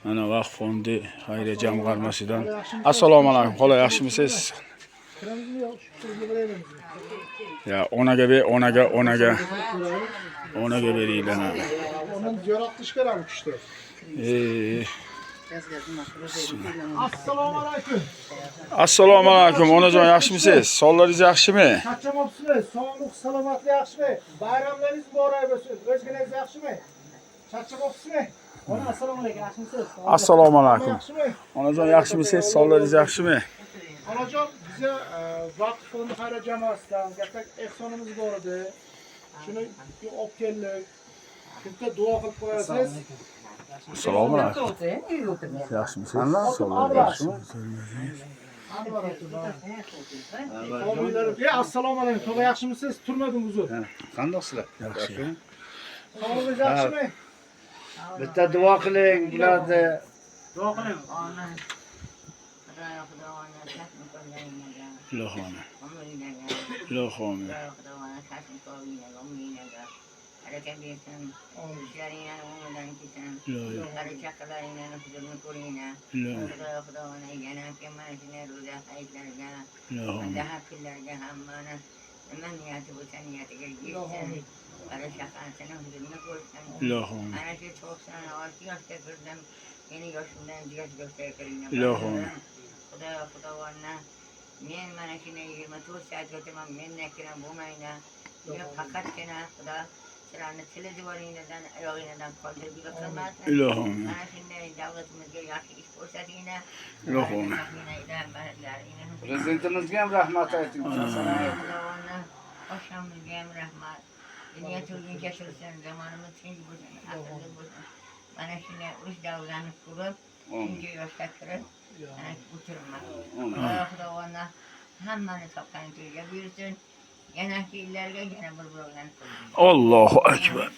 Ana vaqf fondi xayriya jamg'armasidan. Assalomu alaykum. Qo'la yaxshimisiz? Ya onaga beringlar. Onun yaratış kadar uçtu. Assalomu alaykum. Assalomu alaykum. Onajon yaxshimisiz? Sonlaringiz yaxshimi? Charchamabsizmi? Sog'lik, salomatlik yaxshimi? Bayramlaringiz muborak bo'lsin. O'zgingiz yaxshimi? Charchamabsizmi? Ona assalomu alaykum. Yaxshimisiz? Assalomu alaykum. Onajon yaxshimisiz? Sonlaringiz yaxshimi? Onajon, bize vaqf fondi xayriya jamoasidan katta ehsonimiz bor edi. Shuni olib keldik. Bitta duo qilib qo'yasiz. Assalomu alaykum. Yaxshimisiz? Sonlaringiz yaxshimi? Assalomu alaykum. Tog'a yaxshimisiz? Turmadim uzr. Qandoqsizlar? Yaxshi. Sog'ligingiz yaxshimi? Bitta duo qiling bularni. Duo qiling. Ilohim. Ilohim. Hareket etsin, işleriyle umudan gitsin, hareketlerine nüfuzunu koruyuna, Xudo'ni yana kemasine ro'za hayitlarga, daha kunlarga hammani nima niyati bo'lsa niyatiga yetsin, ana shaqasini huzurini ko'rsin. Ana shu 96 yoshga kirdim, meni yoshimdan 100 yoshga kirdim. Xudo'ni men mana shuni 24 soat o'taman, mendan kiram bo'lmaydi. Men faqatgina Xudo sizlarni televizoringlardan, oyog'inglardan qoldirib qilmasin. Ilohim. Mana shunday davlatimizga yaxshi ish ko'rsatinglar. Ilohim. Prezidentimizga ham rahmat ayting. Oshimizga ham rahmat. Dunyo to'yincha tursin, zamonimiz tinch bo'lsin, aqlli bo'lsin. Mana shunday urush davrini ko'rib, tungi yoshga kirib, o'tirman. Xudo'ni hammani topgan to'yga buyursin. Yana ki illerge gene bir problem. Allahu Ekber.